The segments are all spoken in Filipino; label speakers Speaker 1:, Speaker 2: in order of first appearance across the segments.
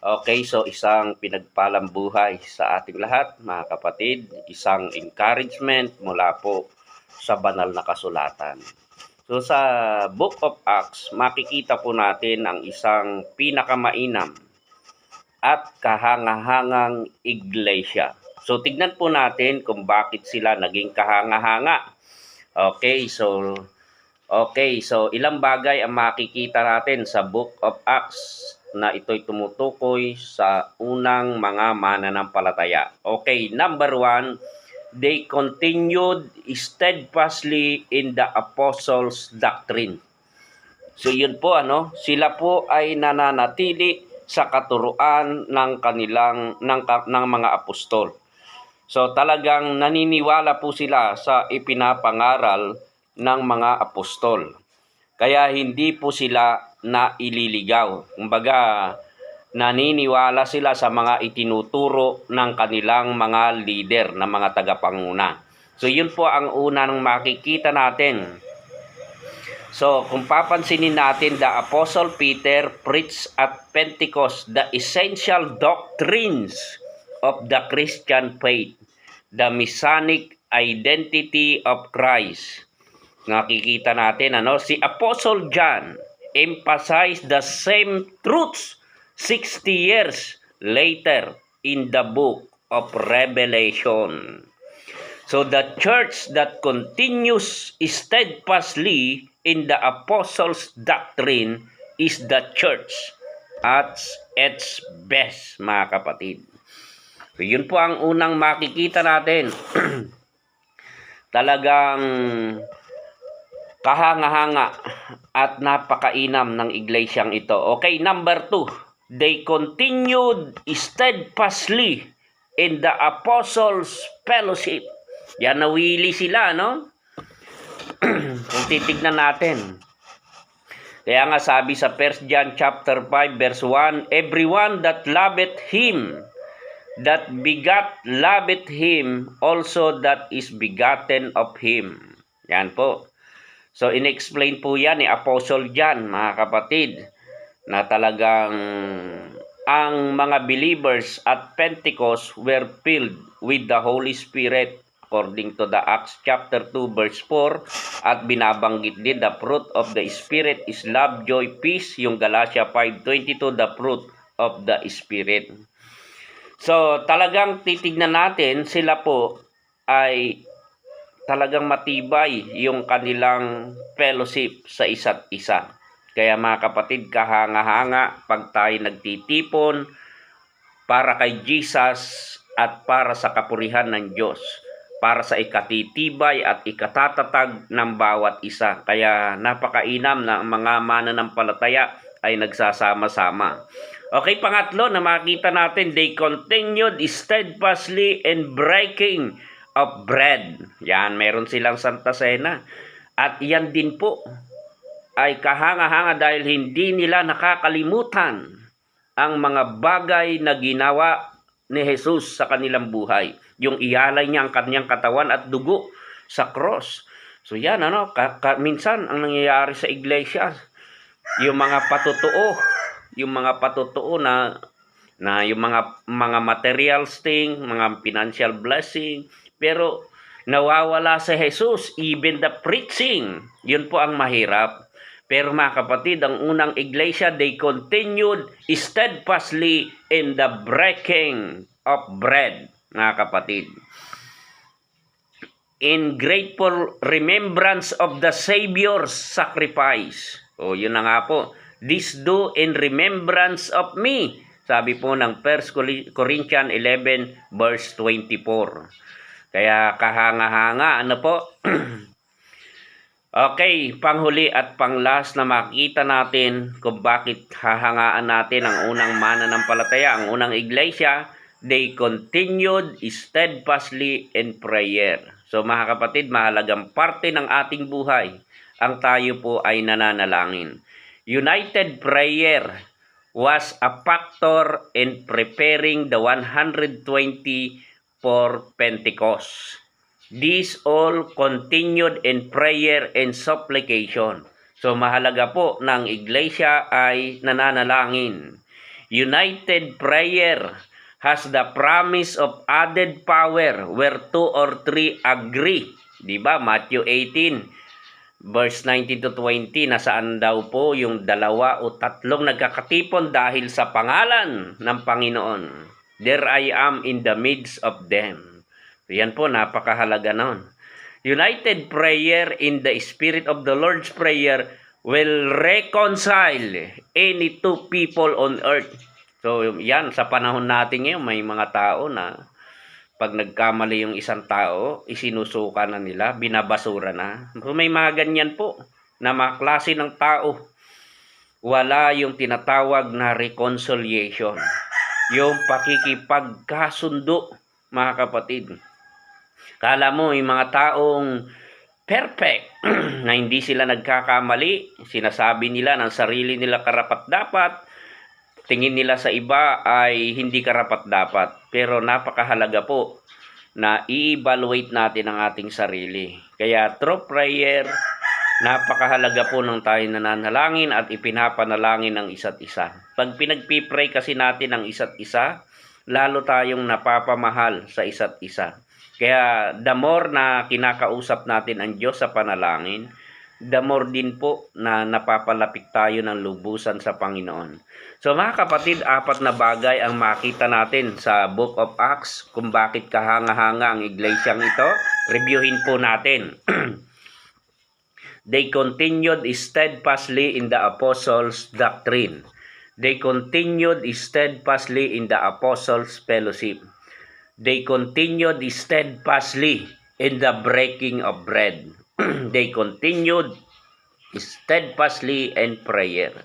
Speaker 1: Okay, so isang pinagpalang buhay sa ating lahat, mga kapatid. Isang encouragement mula po sa banal na kasulatan. So sa Book of Acts, makikita po natin ang isang pinakamainam at kahangahangang iglesia. So tignan po natin kung bakit sila naging kahanga-hanga. Okay, so ilang bagay ang makikita natin sa Book of Acts na ito'y tumutukoy sa unang mga mananampalataya. Okay, number 1, they continued steadfastly in the apostles' doctrine. So yun po, sila po ay nananatili sa katuruan ng ng mga apostol. So talagang naniniwala po sila sa ipinapangaral ng mga apostol. Kaya hindi po sila naililigaw. Kumbaga, naniniwala sila sa mga itinuturo ng kanilang mga leader, ng mga tagapanguna. So yun po ang unang makikita natin. So kung papansinin natin, the Apostle Peter preached at Pentecost the essential doctrines of the Christian faith, the messianic identity of Christ. Nakikita natin, si Apostle John emphasized the same truths 60 years later in the book of Revelation. So the church that continues steadfastly in the apostles' doctrine is the church at its best, mga kapatid. So yun po ang unang makikita natin. Talagang kahanga-hanga at napakainam ng iglesyang ito. Okay, number 2, they continued steadfastly in the apostles' fellowship. Yan, nawili sila, Kung titignan natin. Kaya nga sabi sa 1 John chapter 5 verse 1, everyone that loveth him, that begat loveth him, also that is begotten of him. Yan po. So, in-explain po yan ni Apostle John, mga kapatid, na talagang ang mga believers at Pentecost were filled with the Holy Spirit according to the Acts chapter 2 verse 4, at binabanggit din the fruit of the Spirit is love, joy, peace, yung Galatia 5:22, the fruit of the Spirit. So, talagang titignan natin, sila po ay talagang matibay yung kanilang fellowship sa isa't isa. Kaya mga kapatid, kahanga-hanga pag tayo nagtitipon para kay Jesus at para sa kapurihan ng Diyos, para sa ikatitibay at ikatatatag ng bawat isa. Kaya napakainam na ang mga mananampalataya ay nagsasama-sama. Okay, pangatlo na makita natin, they continued steadfastly in breaking of bread. Yan, meron silang Santa Cena. At yan din po ay kahanga-hanga dahil hindi nila nakakalimutan ang mga bagay na ginawa ni Jesus sa kanilang buhay. Yung ialay niya ang kanyang katawan at dugo sa cross. So yan, minsan ang nangyayari sa iglesia, yung mga patutuo na yung mga materials thing, mga financial blessing, pero nawawala si Jesus, even the preaching. Yun po ang mahirap. Pero mga kapatid, ang unang iglesia, they continued steadfastly in the breaking of bread, mga kapatid. In grateful remembrance of the Savior's sacrifice. O, yun na nga po. This do in remembrance of me. Sabi po ng 1 Corinthians 11 verse 24. Kaya kahanga-hanga, po? Okay, panghuli at panglas na makita natin kung bakit hahangaan natin ang unang mananampalataya, ang unang iglesia, they continued steadfastly in prayer. So mga kapatid, mahalagang parte ng ating buhay ang tayo po ay nananalangin. United prayer was a factor in preparing the 120 for Pentecost. These all continued in prayer and supplication. So mahalaga po ng iglesia ay nananalangin. United prayer has the promise of added power where 2 or 3 agree. Diba? Matthew 18, verse 19 to 20, nasaan daw po yung 2 o 3 nagkakatipon dahil sa pangalan ng Panginoon. There I am in the midst of them. Yan po, napakahalaga nun. United prayer in the spirit of the Lord's Prayer will reconcile any two people on earth. So, yan, sa panahon natin ngayon, may mga tao na pag nagkamali yung isang tao, isinusuka na nila, binabasura na. So, may mga ganyan po na mga klase ng tao. Wala yung tinatawag na reconciliation. Yung pakikipagkasundo, mga kapatid. Kala mo, yung mga taong perfect, na hindi sila nagkakamali, sinasabi nila ng sarili nila karapat-dapat, tingin nila sa iba ay hindi karapat-dapat. Pero napakahalaga po na i-evaluate natin ang ating sarili. Kaya through prayer, napakahalaga po nung tayo nananalangin at ipinapanalangin ng isa't isa. Pag pinagpipray kasi natin ang isa't isa, lalo tayong napapamahal sa isa't isa. Kaya the more na kinakausap natin ang Diyos sa panalangin, the more din po na napapalapit tayo ng lubusan sa Panginoon. So mga kapatid, 4 na bagay ang makita natin sa Book of Acts kung bakit kahanga-hanga ang iglesyang ito. Reviewin po natin. They continued steadfastly in the apostles' doctrine. They continued steadfastly in the apostles' fellowship. They continued steadfastly in the breaking of bread. They continued steadfastly in prayer.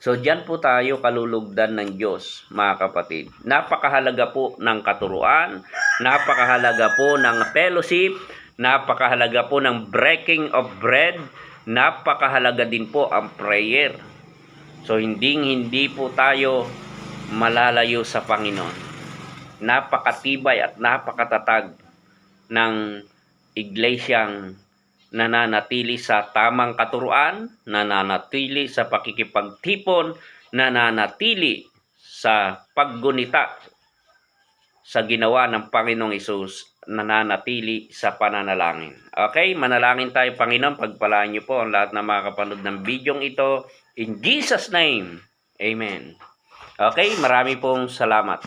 Speaker 1: So, diyan po tayo kalulugdan ng Diyos, mga kapatid. Napakahalaga po ng katuruan, napakahalaga po ng fellowship, napakahalaga po ng breaking of bread, napakahalaga din po ang prayer. So, hindi po tayo malalayo sa Panginoon. Napakatibay at napakatatag ng iglesyang nananatili sa tamang katuruan, nananatili sa pakikipagtipon, nananatili sa paggunita sa ginawa ng Panginoong Hesus, nananatili sa pananalangin. Okay, manalangin tayo, Panginoon. Pagpalaan niyo po ang lahat ng mga kapanood ng bidyong ito. In Jesus' name, Amen. Okay, marami pong salamat.